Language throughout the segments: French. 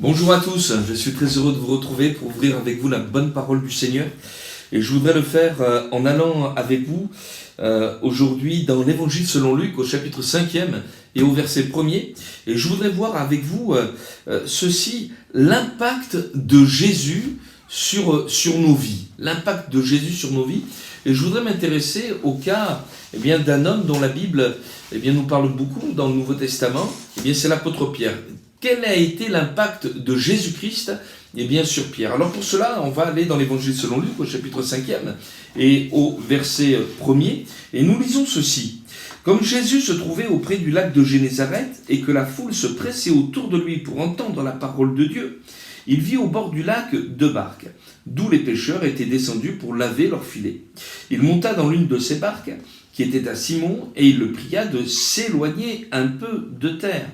Bonjour à tous, je suis très heureux de vous retrouver pour ouvrir avec vous la bonne parole du Seigneur. Et je voudrais le faire en allant avec vous aujourd'hui dans l'Évangile selon Luc au chapitre 5e et au verset 1er. Et je voudrais voir avec vous ceci, l'impact de Jésus sur nos vies. L'impact de Jésus sur nos vies. Et je voudrais m'intéresser au cas d'un homme dont la Bible nous parle beaucoup dans le Nouveau Testament. C'est l'apôtre Pierre. Quel a été l'impact de Jésus-Christ sur Pierre? Alors pour cela, on va aller dans l'Évangile selon Luc au chapitre 5e et au verset 1er. Et nous lisons ceci. Comme Jésus se trouvait auprès du lac de Génézareth et que la foule se pressait autour de lui pour entendre la parole de Dieu, il vit au bord du lac 2 barques, d'où les pêcheurs étaient descendus pour laver leurs filets. Il monta dans l'une de ces barques, qui était à Simon, et il le pria de s'éloigner un peu de terre.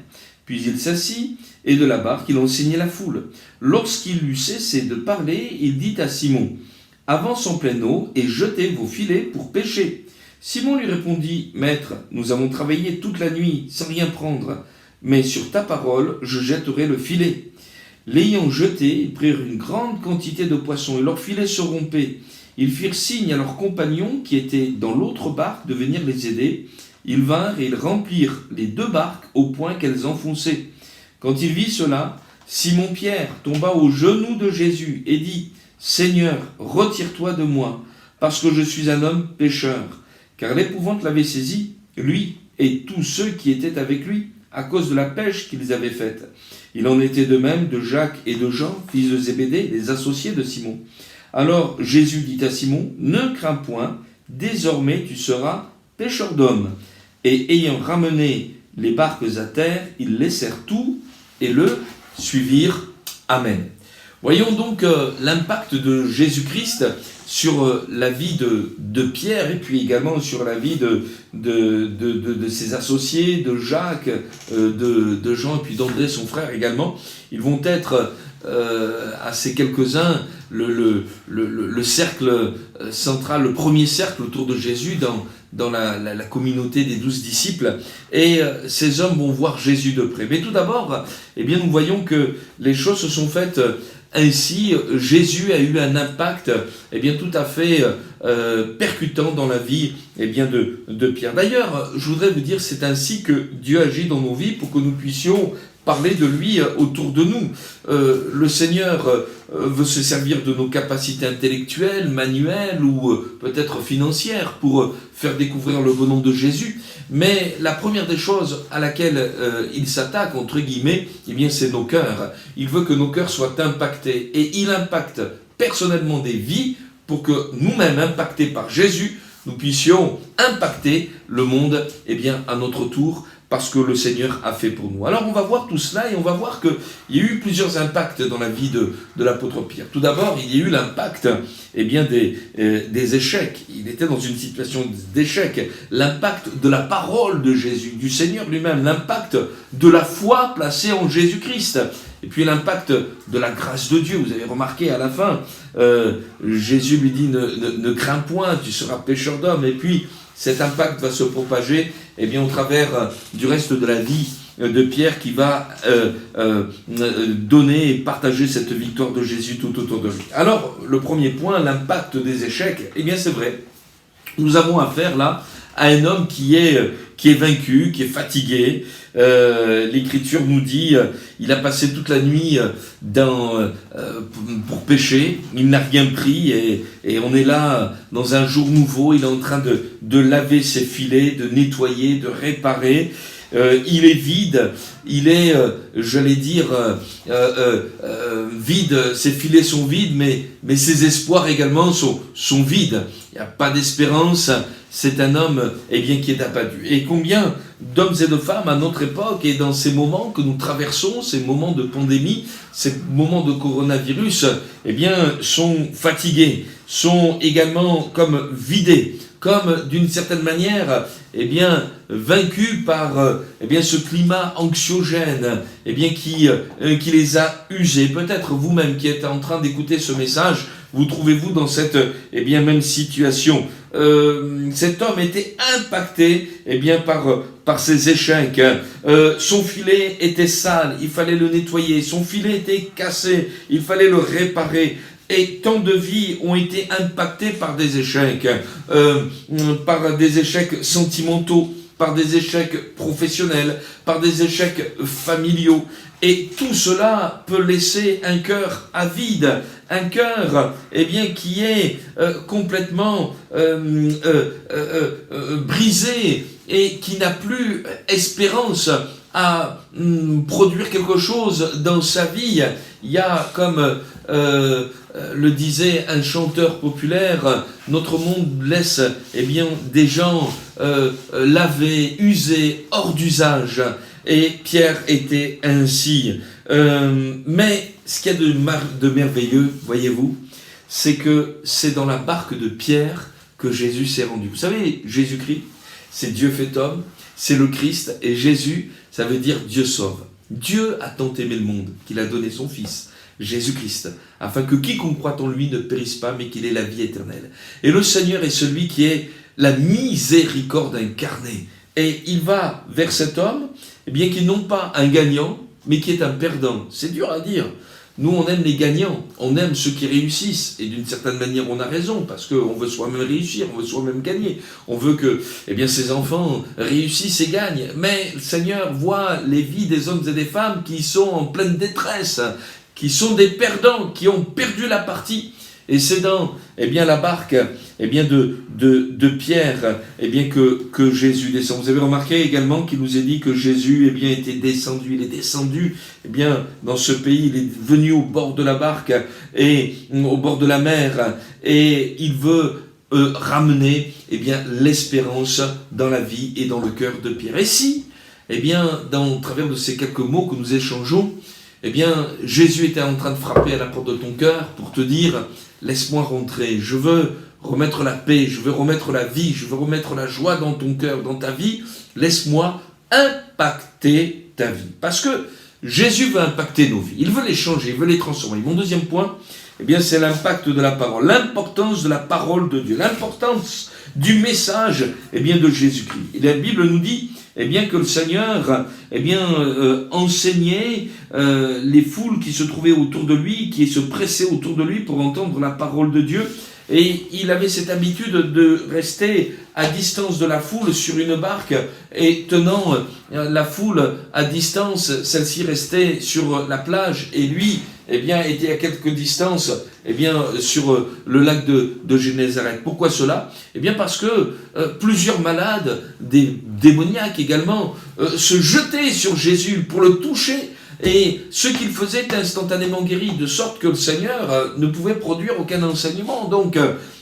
Puis il s'assit, et de la barque il enseignait la foule. Lorsqu'il eut cessé de parler, il dit à Simon, « Avance en pleine eau et jetez vos filets pour pêcher. » Simon lui répondit, « Maître, nous avons travaillé toute la nuit sans rien prendre, mais sur ta parole je jetterai le filet. » L'ayant jeté, ils prirent une grande quantité de poissons, et leurs filets se rompaient. Ils firent signe à leurs compagnons qui étaient dans l'autre barque de venir les aider. Ils vinrent et ils remplirent les 2 barques au point qu'elles enfonçaient. Quand il vit cela, Simon-Pierre tomba aux genoux de Jésus et dit, « Seigneur, retire-toi de moi, parce que je suis un homme pécheur. » Car l'épouvante l'avait saisi, lui et tous ceux qui étaient avec lui, à cause de la pêche qu'ils avaient faite. Il en était de même de Jacques et de Jean, fils de Zébédée, les associés de Simon. Alors Jésus dit à Simon, « Ne crains point, désormais tu seras pêcheur d'hommes. » Et ayant ramené les barques à terre, ils laissèrent tout et le suivirent. Amen. Voyons donc l'impact de Jésus-Christ sur la vie de Pierre et puis également sur la vie de ses associés, de Jacques, de Jean et puis d'André, son frère également. Ils vont être à ces quelques-uns le cercle central, le premier cercle autour de Jésus dans la communauté des 12 disciples, et ces hommes vont voir Jésus de près. Mais tout d'abord, nous voyons que les choses se sont faites ainsi. Jésus a eu un impact tout à fait percutant dans la vie de Pierre. D'ailleurs, je voudrais vous dire, c'est ainsi que Dieu agit dans nos vies pour que nous puissions parler de lui autour de nous. Le Seigneur veut se servir de nos capacités intellectuelles, manuelles ou peut-être financières pour faire découvrir le beau nom de Jésus. Mais la première des choses à laquelle il s'attaque, entre guillemets, c'est nos cœurs. Il veut que nos cœurs soient impactés. Et il impacte personnellement des vies pour que nous-mêmes, impactés par Jésus, nous puissions impacter le monde à notre tour, parce que le Seigneur a fait pour nous. Alors on va voir tout cela et on va voir qu'il y a eu plusieurs impacts dans la vie de l'apôtre Pierre. Tout d'abord, il y a eu l'impact des échecs. Il était dans une situation d'échec. L'impact de la parole de Jésus, du Seigneur lui-même. L'impact de la foi placée en Jésus-Christ. Et puis l'impact de la grâce de Dieu. Vous avez remarqué à la fin, Jésus lui dit, ne crains point, tu seras pêcheur d'hommes. Et puis cet impact va se propager au travers du reste de la vie de Pierre, qui va donner et partager cette victoire de Jésus tout autour de lui. Alors, le premier point, l'impact des échecs, c'est vrai. Nous avons affaire là à un homme qui est vaincu, qui est fatigué. L'Écriture nous dit, il a passé toute la nuit pour pêcher, il n'a rien pris et on est là dans un jour nouveau, il est en train de laver ses filets, de nettoyer, de réparer. Il est vide, il est, vide, ses filets sont vides, mais ses espoirs également sont vides. Il n'y a pas d'espérance, c'est un homme qui est abattu. Et combien d'hommes et de femmes à notre époque et dans ces moments que nous traversons, ces moments de pandémie, ces moments de coronavirus, sont fatigués, sont également comme vidés, comme d'une certaine manière vaincus par ce climat anxiogène qui les a usés. Peut-être vous-même qui êtes en train d'écouter ce message, vous trouvez-vous dans cette même situation. Cet homme était impacté par ses échecs. Son filet était sale, il fallait le nettoyer. Son filet était cassé, il fallait le réparer. Et tant de vies ont été impactées par des échecs sentimentaux, par des échecs professionnels, par des échecs familiaux. Et tout cela peut laisser un cœur avide, un cœur qui est complètement brisé et qui n'a plus espérance à produire quelque chose dans sa vie. Il y a, comme le disait un chanteur populaire, notre monde laisse des gens lavés, usés, hors d'usage. Et Pierre était ainsi. Mais ce qu'il y a de merveilleux, voyez-vous, c'est que c'est dans la barque de Pierre que Jésus s'est rendu. Vous savez, Jésus-Christ, c'est Dieu fait homme, c'est le Christ, et Jésus, ça veut dire Dieu sauve. Dieu a tant aimé le monde qu'il a donné son Fils, Jésus-Christ, afin que quiconque croit en lui ne périsse pas, mais qu'il ait la vie éternelle. Et le Seigneur est celui qui est la miséricorde incarnée. Et il va vers cet homme, qui n'est non pas un gagnant, mais qui est un perdant. C'est dur à dire. Nous, on aime les gagnants, on aime ceux qui réussissent. Et d'une certaine manière, on a raison, parce qu'on veut soi-même réussir, on veut soi-même gagner. On veut que ses enfants réussissent et gagnent. Mais le Seigneur voit les vies des hommes et des femmes qui sont en pleine détresse, qui sont des perdants, qui ont perdu la partie. Et c'est dans la barque de Pierre que Jésus descend. Vous avez remarqué également qu'il nous est dit que Jésus était descendu. Il est descendu dans ce pays. Il est venu au bord de la barque et au bord de la mer. Et il veut ramener l'espérance dans la vie et dans le cœur de Pierre. Et si, au travers de ces quelques mots que nous échangeons, Jésus était en train de frapper à la porte de ton cœur pour te dire: laisse-moi rentrer, je veux remettre la paix, je veux remettre la vie, je veux remettre la joie dans ton cœur, dans ta vie, laisse-moi impacter ta vie. Parce que Jésus veut impacter nos vies, il veut les changer, il veut les transformer. Mon deuxième point, c'est l'impact de la parole, l'importance de la parole de Dieu, l'importance du message de Jésus-Christ. Et la Bible nous dit que le Seigneur enseignait les foules qui se trouvaient autour de lui, qui se pressaient autour de lui pour entendre la parole de Dieu. Et il avait cette habitude de rester à distance de la foule sur une barque et tenant la foule à distance, celle-ci restait sur la plage et lui était à quelques distances sur le lac de Génézareth. Pourquoi cela ? Parce que plusieurs malades, des démoniaques également, se jetaient sur Jésus pour le toucher. Et ce qu'il faisait était instantanément guéri, de sorte que le Seigneur ne pouvait produire aucun enseignement. Donc,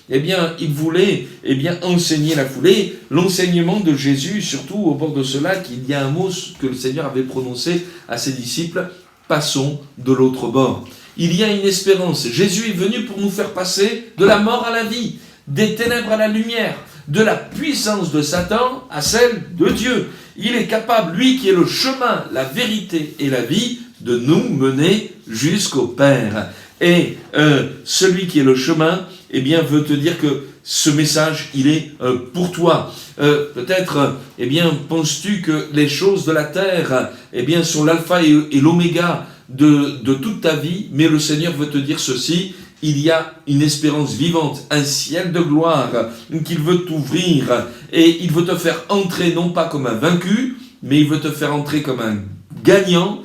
il voulait enseigner la foule. Et l'enseignement de Jésus, surtout au bord de ce lac, il y a un mot que le Seigneur avait prononcé à ses disciples: passons de l'autre bord. Il y a une espérance. Jésus est venu pour nous faire passer de la mort à la vie, des ténèbres à la lumière, de la puissance de Satan à celle de Dieu. Il est capable, lui qui est le chemin, la vérité et la vie, de nous mener jusqu'au Père. Et celui qui est le chemin, veut te dire que ce message, il est pour toi. Peut-être, penses-tu que les choses de la terre, sont l'alpha et l'oméga de toute ta vie, mais le Seigneur veut te dire ceci: il y a une espérance vivante, un ciel de gloire qu'il veut t'ouvrir, et il veut te faire entrer non pas comme un vaincu, mais il veut te faire entrer comme un gagnant,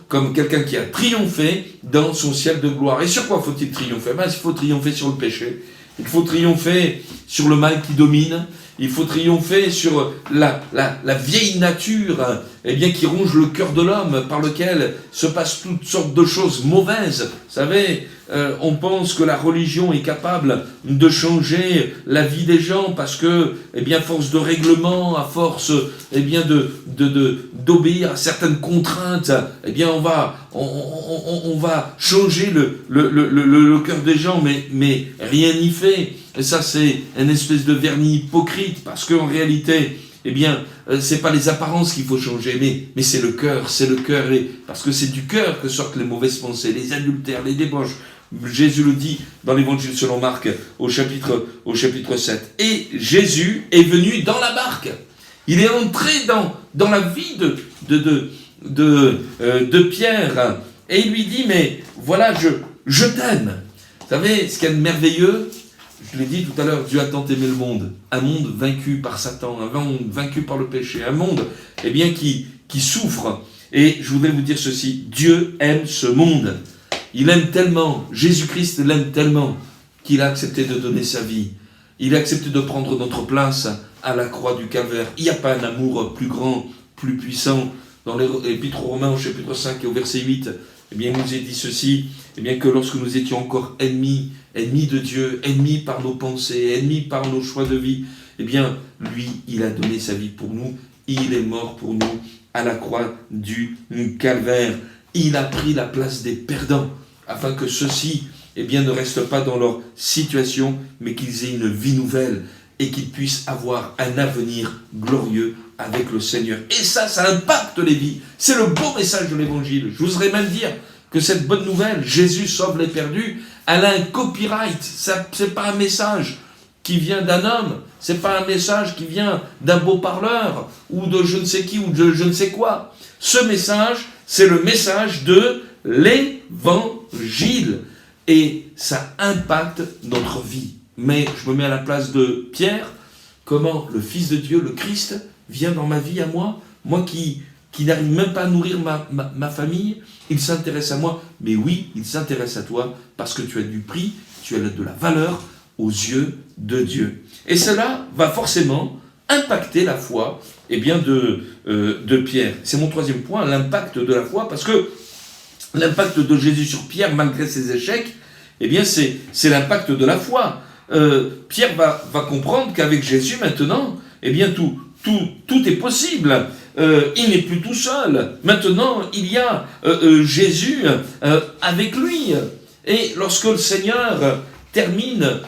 comme quelqu'un qui a triomphé dans son ciel de gloire. Et sur quoi faut-il triompher ? Il faut triompher sur le péché, il faut triompher sur le mal qui domine, il faut triompher sur la vieille nature qui ronge le cœur de l'homme, par lequel se passent toutes sortes de choses mauvaises. Vous savez, on pense que la religion est capable de changer la vie des gens parce que, force de règlement, à force d'obéir à certaines contraintes, on va changer le cœur des gens, mais rien n'y fait. Et ça, c'est une espèce de vernis hypocrite, parce qu'en réalité, c'est pas les apparences qu'il faut changer, mais c'est le cœur, parce que c'est du cœur que sortent les mauvaises pensées, les adultères, les débauches. Jésus le dit dans l'évangile selon Marc, au chapitre 7. Et Jésus est venu dans la barque. Il est entré dans la vie de Pierre et il lui dit, mais voilà, je t'aime. Vous savez, ce qu'il y a de merveilleux, je l'ai dit tout à l'heure, Dieu a tant aimé le monde, un monde vaincu par Satan, un monde vaincu par le péché, un monde qui souffre. Et je voudrais vous dire ceci, Dieu aime ce monde. Il aime tellement, Jésus-Christ l'aime tellement, qu'il a accepté de donner sa vie. Il a accepté de prendre notre place à la croix du Calvaire. Il n'y a pas un amour plus grand, plus puissant. Dans l'Épître aux Romains, au chapitre 5 et au verset 8, eh bien, il nous est dit ceci, eh bien, que lorsque nous étions encore ennemis de Dieu, ennemis par nos pensées, ennemis par nos choix de vie, eh bien, lui, il a donné sa vie pour nous. Il est mort pour nous à la croix du Calvaire. Il a pris la place des perdants, afin que ceux-ci, eh bien, ne restent pas dans leur situation, mais qu'ils aient une vie nouvelle et qu'ils puissent avoir un avenir glorieux avec le Seigneur. Et ça impacte les vies. C'est le beau message de l'Évangile. Je voudrais même dire que cette bonne nouvelle, Jésus sauve les perdus, elle a un copyright. C'est pas un message qui vient d'un homme, c'est pas un message qui vient d'un beau parleur, ou de je ne sais qui, ou de je ne sais quoi. Ce message, c'est le message de l'Évangile. Et ça impacte notre vie. Mais je me mets à la place de Pierre, comment le Fils de Dieu, le Christ, vient dans ma vie à moi, moi qui n'arrive même pas à nourrir ma famille, il s'intéresse à moi. Mais oui, il s'intéresse à toi, parce que tu as du prix, tu as de la valeur aux yeux de Dieu. Et cela va forcément impacter la foi de Pierre. C'est mon troisième point, l'impact de la foi, parce que l'impact de Jésus sur Pierre, malgré ses échecs, eh bien c'est l'impact de la foi. Pierre va comprendre qu'avec Jésus maintenant, eh bien tout est possible. Il n'est plus tout seul. Maintenant, il y a Jésus avec lui. Et lorsque le Seigneur termine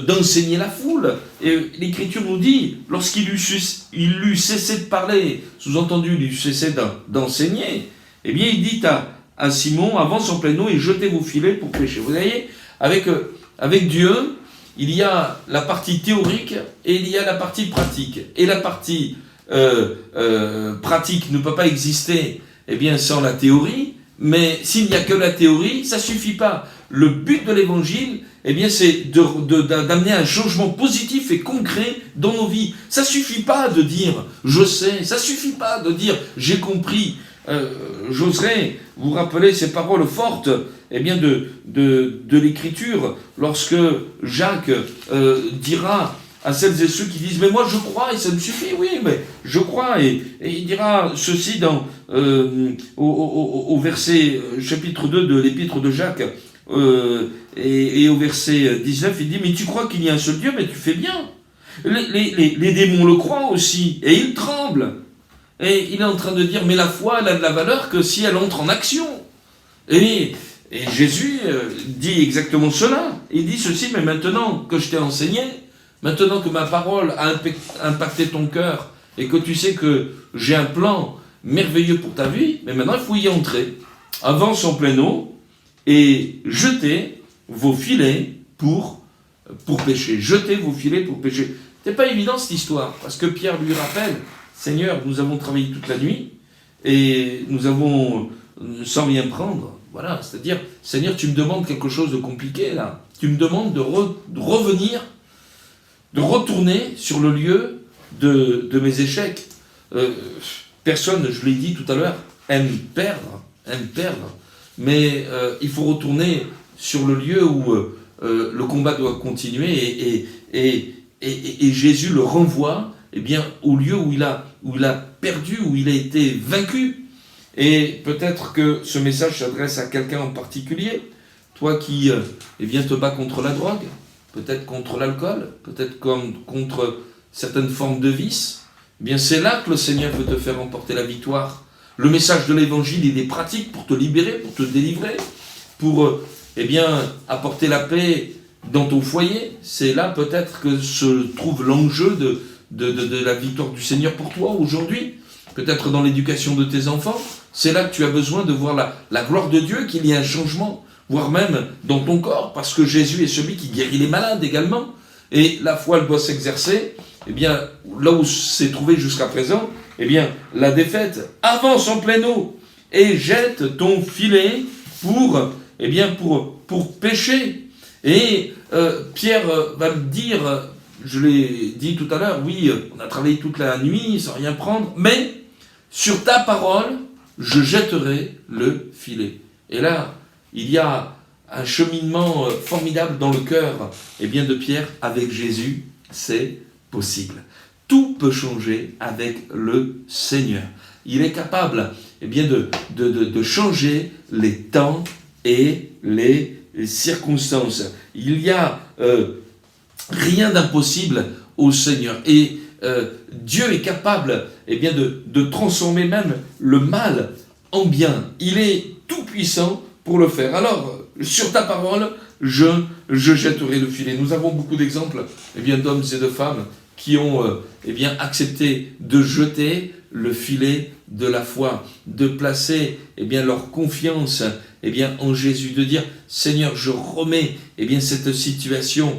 d'enseigner la foule, et l'Écriture nous dit, lorsqu'il eut cessé de parler, sous-entendu, il eut cessé d'enseigner, eh bien il dit à Simon, avance en pleine eau et jetez vos filets pour pêcher. Vous voyez, avec Dieu, il y a la partie théorique et il y a la partie pratique. Et la partie pratique ne peut pas exister sans la théorie, mais s'il n'y a que la théorie, ça ne suffit pas. Le but de l'Évangile, c'est d'amener un changement positif et concret dans nos vies. Ça ne suffit pas de dire « je sais », ça ne suffit pas de dire « j'ai compris ». J'oserais vous rappeler ces paroles fortes de l'Écriture lorsque Jacques dira à celles et ceux qui disent mais moi je crois et ça me suffit, oui mais je crois, et il dira ceci au verset chapitre 2 de l'épître de Jacques et au verset 19 il dit mais tu crois qu'il y a un seul Dieu, mais tu fais bien, les démons le croient aussi et ils tremblent. Et il est en train de dire, mais la foi, elle a de la valeur que si elle entre en action. Et Jésus dit exactement cela. Il dit ceci, mais maintenant que je t'ai enseigné, maintenant que ma parole a impacté ton cœur, et que tu sais que j'ai un plan merveilleux pour ta vie, mais maintenant il faut y entrer. Avance en pleine eau, et jetez vos filets pour pêcher. Jetez vos filets pour pêcher. C'est pas évident cette histoire, parce que Pierre lui rappelle, Seigneur, nous avons travaillé toute la nuit et nous avons sans rien prendre. Voilà, c'est-à-dire, Seigneur, tu me demandes quelque chose de compliqué là. Tu me demandes de revenir, de retourner sur le lieu de mes échecs. Personne, je l'ai dit tout à l'heure, aime perdre. Mais il faut retourner sur le lieu où le combat doit continuer et Jésus le renvoie au lieu où il a perdu, où il a été vaincu. Et peut-être que ce message s'adresse à quelqu'un en particulier, toi qui te bats contre la drogue, peut-être contre l'alcool, peut-être contre certaines formes de vices. C'est là que le Seigneur veut te faire remporter la victoire. Le message de l'Évangile, il est pratique pour te libérer, pour te délivrer, pour apporter la paix dans ton foyer. C'est là peut-être que se trouve l'enjeu de la victoire du Seigneur pour toi aujourd'hui, peut-être dans l'éducation de tes enfants. C'est là que tu as besoin de voir la gloire de Dieu, qu'il y ait un changement, voire même dans ton corps, parce que Jésus est celui qui guérit les malades également. Et la foi, elle doit s'exercer, eh bien, là où c'est trouvé jusqu'à présent, eh bien, la défaite, avance en pleine eau et jette ton filet eh bien, pour pêcher. Et Pierre va le dire, je l'ai dit tout à l'heure, oui, on a travaillé toute la nuit sans rien prendre, mais sur ta parole, je jetterai le filet. Et là, il y a un cheminement formidable dans le cœur de Pierre. Avec Jésus, c'est possible. Tout peut changer avec le Seigneur. Il est capable de changer les temps et les circonstances. Il n'y a rien d'impossible au Seigneur. Et Dieu est capable de transformer même le mal en bien. Il est tout puissant pour le faire. Alors, sur ta parole, je jetterai le filet. Nous avons beaucoup d'exemples d'hommes et de femmes qui ont accepté de jeter le filet de la foi, de placer leur confiance en Jésus, de dire Seigneur, je remets cette situation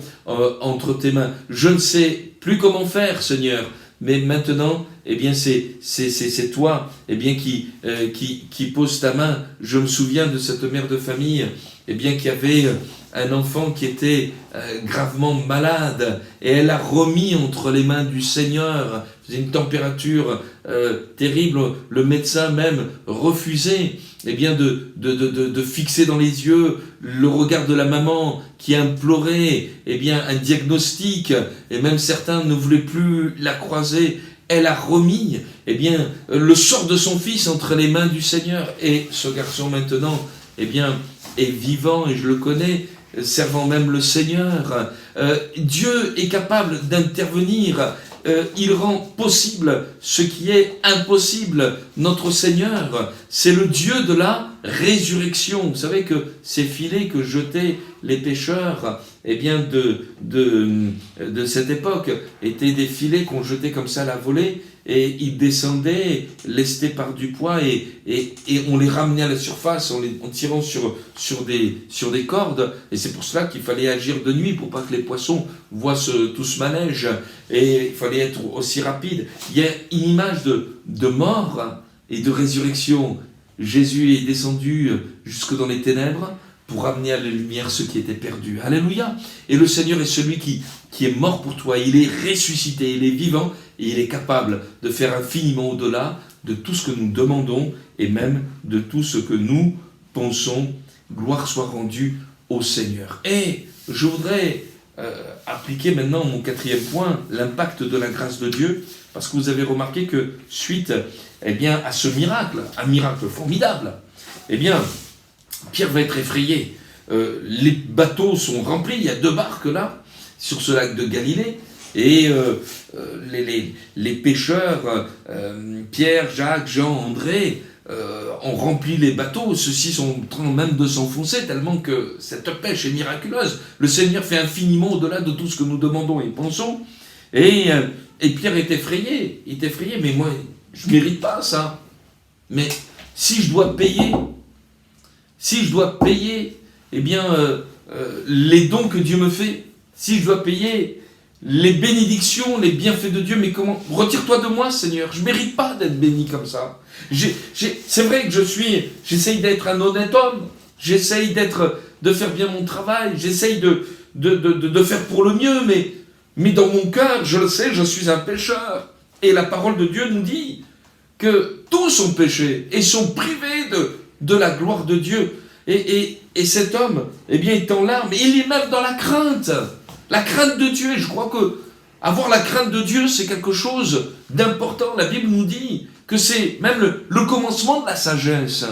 entre tes mains. Je ne sais plus comment faire, Seigneur, mais maintenant c'est toi qui poses ta main. Je me souviens de cette mère de famille qui avait un enfant qui était gravement malade, et elle a remis entre les mains du Seigneur. Il faisait une température terrible, le médecin même refusait de fixer dans les yeux le regard de la maman qui implorait un diagnostic, et même certains ne voulaient plus la croiser. Elle a remis le sort de son fils entre les mains du Seigneur, et ce garçon maintenant est vivant, et je le connais, servant même le Seigneur. Dieu est capable d'intervenir. Il rend possible ce qui est impossible. Notre Seigneur, c'est le Dieu de la résurrection. Vous savez que ces filets que jetaient les pêcheurs de cette époque étaient des filets qu'on jetait comme ça à la volée, et ils descendaient lestés par du poids, et on les ramenait à la surface en tirant sur des cordes. Et c'est pour cela qu'il fallait agir de nuit pour pas que les poissons voient tout ce manège, et il fallait être aussi rapide. Il y a une image de mort et de résurrection. Jésus est descendu jusque dans les ténèbres pour ramener à la lumière ceux qui étaient perdus. Alléluia. Et le Seigneur est celui qui est mort pour toi. Il est ressuscité, il est vivant, et il est capable de faire infiniment au-delà de tout ce que nous demandons, et même de tout ce que nous pensons. Gloire soit rendue au Seigneur. Et je voudrais appliquer maintenant mon quatrième point, l'impact de la grâce de Dieu, parce que vous avez remarqué que suite à ce miracle, un miracle formidable, Pierre va être effrayé. Les bateaux sont remplis, il y a 2 barques là, sur ce lac de Galilée, et les pêcheurs, Pierre, Jacques, Jean, André, ont rempli les bateaux. Ceux-ci sont en train même de s'enfoncer, tellement que cette pêche est miraculeuse. Le Seigneur fait infiniment au-delà de tout ce que nous demandons et pensons. Et Pierre est effrayé, mais moi, je ne mérite pas ça. Mais si je dois payer les dons que Dieu me fait, si je dois payer les bénédictions, les bienfaits de Dieu, mais comment? Retire-toi de moi, Seigneur, je ne mérite pas d'être béni comme ça. C'est vrai que j'essaye d'être un honnête homme, j'essaye de faire bien mon travail, j'essaye de faire pour le mieux, mais dans mon cœur, je le sais, je suis un pécheur. Et la parole de Dieu nous dit que tous ont péché et sont privés de la gloire de Dieu. Et cet homme, est en larmes, et il est même dans la crainte de Dieu. Et je crois que avoir la crainte de Dieu, c'est quelque chose d'important. La Bible nous dit que c'est même le commencement de la sagesse.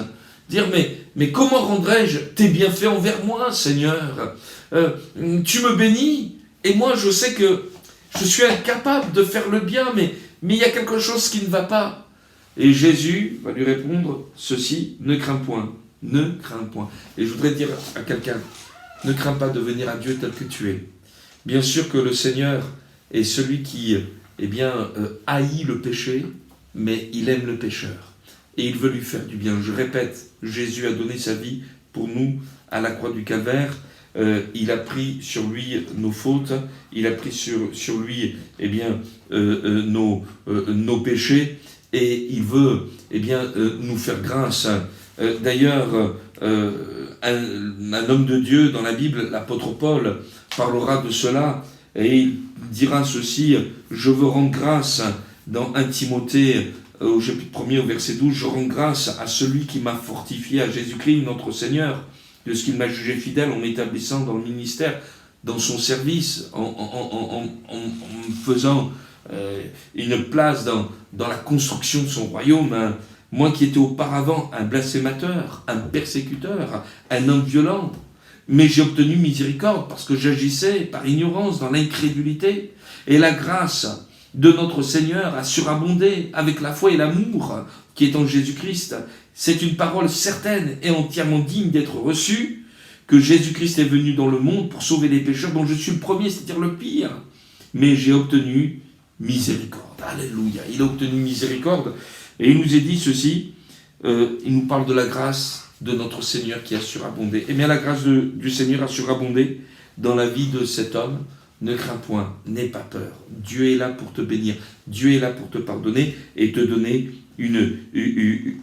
Dire, mais comment rendrai-je tes bienfaits envers moi, Seigneur? Tu me bénis, et moi je sais que je suis incapable de faire le bien, mais il y a quelque chose qui ne va pas. Et Jésus va lui répondre ceci: ne crains point. Ne crains point. Et je voudrais dire à quelqu'un, ne crains pas de venir à Dieu tel que tu es. Bien sûr que le Seigneur est celui qui haït le péché, mais il aime le pécheur. Et il veut lui faire du bien. Je répète, Jésus a donné sa vie pour nous à la croix du Calvaire. il a pris sur lui nos fautes, il a pris sur lui nos péchés, et il veut nous faire grâce. D'ailleurs, un homme de Dieu dans la Bible, l'apôtre Paul, parlera de cela, et il dira ceci: je veux rendre grâce, dans 1 Timothée, au chapitre 1er, au verset 12, je rends grâce à celui qui m'a fortifié, à Jésus-Christ, notre Seigneur, de ce qu'il m'a jugé fidèle en m'établissant dans le ministère, dans son service, en faisant une place dans la construction de son royaume. Moi qui étais auparavant un blasphémateur, un persécuteur, un homme violent, mais j'ai obtenu miséricorde parce que j'agissais par ignorance, dans l'incrédulité, et la grâce de notre Seigneur a surabondé avec la foi et l'amour qui est en Jésus-Christ. C'est une parole certaine et entièrement digne d'être reçue, que Jésus-Christ est venu dans le monde pour sauver les pécheurs, dont je suis le premier, c'est-à-dire le pire. Mais j'ai obtenu miséricorde. Alléluia. Il a obtenu miséricorde. Et il nous est dit ceci, il nous parle de la grâce de notre Seigneur qui a surabondé. Eh bien, la grâce du Seigneur a surabondé dans la vie de cet homme. Ne crains point, n'aie pas peur. Dieu est là pour te bénir. Dieu est là pour te pardonner et te donner une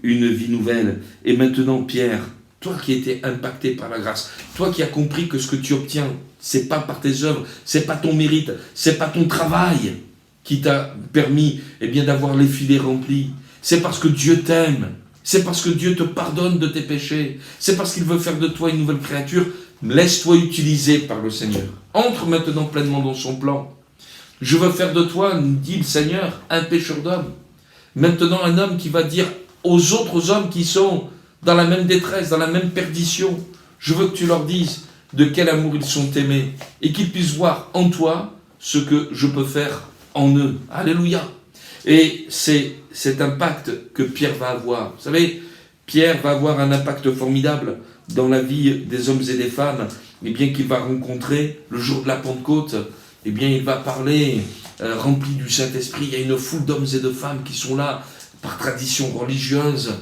vie nouvelle. Et maintenant, Pierre, toi qui étais impacté par la grâce, toi qui as compris que ce que tu obtiens, c'est pas par tes œuvres, c'est pas ton mérite, c'est pas ton travail qui t'a permis d'avoir les filets remplis. C'est parce que Dieu t'aime. C'est parce que Dieu te pardonne de tes péchés. C'est parce qu'il veut faire de toi une nouvelle créature. Laisse-toi utiliser par le Seigneur. Entre maintenant pleinement dans son plan. Je veux faire de toi, nous dit le Seigneur, un pécheur d'hommes. Maintenant, un homme qui va dire aux autres hommes qui sont dans la même détresse, dans la même perdition, je veux que tu leur dises de quel amour ils sont aimés et qu'ils puissent voir en toi ce que je peux faire en eux. Alléluia. Et c'est cet impact que Pierre va avoir. Vous savez, Pierre va avoir un impact formidable dans la vie des hommes et des femmes, qu'il va rencontrer le jour de la Pentecôte. Il va parler rempli du Saint-Esprit. Il y a une foule d'hommes et de femmes qui sont là par tradition religieuse,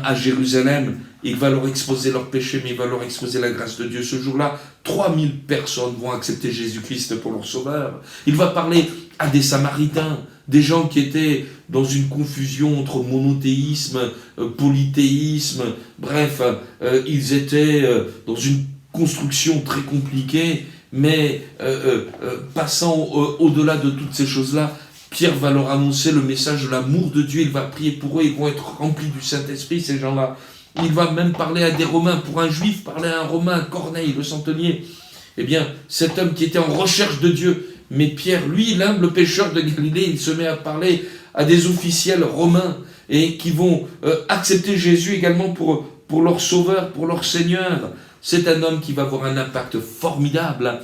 à Jérusalem. Il va leur exposer leurs péchés, mais il va leur exposer la grâce de Dieu. Ce jour-là, 3000 personnes vont accepter Jésus-Christ pour leur sauveur. Il va parler à des Samaritains, des gens qui étaient dans une confusion entre monothéisme, polythéisme, bref, ils étaient dans une construction très compliquée, mais passant au-delà de toutes ces choses-là, Pierre va leur annoncer le message de l'amour de Dieu, il va prier pour eux, ils vont être remplis du Saint-Esprit, ces gens-là. Il va même parler à des Romains, pour un Juif, parler à un Romain, Corneille, le centenier. Cet homme qui était en recherche de Dieu, mais Pierre, lui, l'humble pécheur de Galilée, il se met à parler à des officiels romains et qui vont accepter Jésus également pour leur sauveur, pour leur Seigneur. C'est un homme qui va avoir un impact formidable,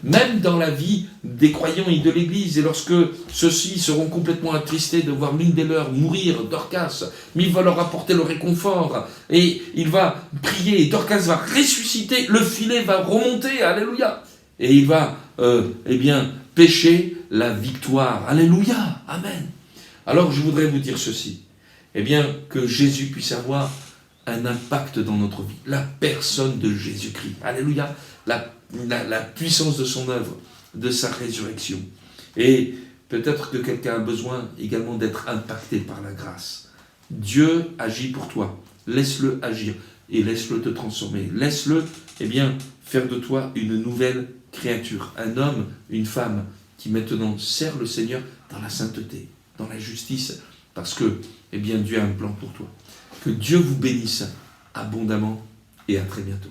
même dans la vie des croyants et de l'Église. Et lorsque ceux-ci seront complètement attristés de voir l'une des leurs mourir, Dorcas, mais il va leur apporter le réconfort. Et il va prier, et Dorcas va ressusciter, le filet va remonter, alléluia. Et il va, pêcher la victoire. Alléluia, amen. Alors je voudrais vous dire ceci, que Jésus puisse avoir un impact dans notre vie. La personne de Jésus-Christ. Alléluia. La puissance de son œuvre, de sa résurrection. Et peut-être que quelqu'un a besoin également d'être impacté par la grâce. Dieu agit pour toi. Laisse-le agir et laisse-le te transformer. Laisse-le, faire de toi une nouvelle créature. Un homme, une femme qui maintenant sert le Seigneur dans la sainteté, dans la justice, parce que, Dieu a un plan pour toi. Que Dieu vous bénisse abondamment et à très bientôt.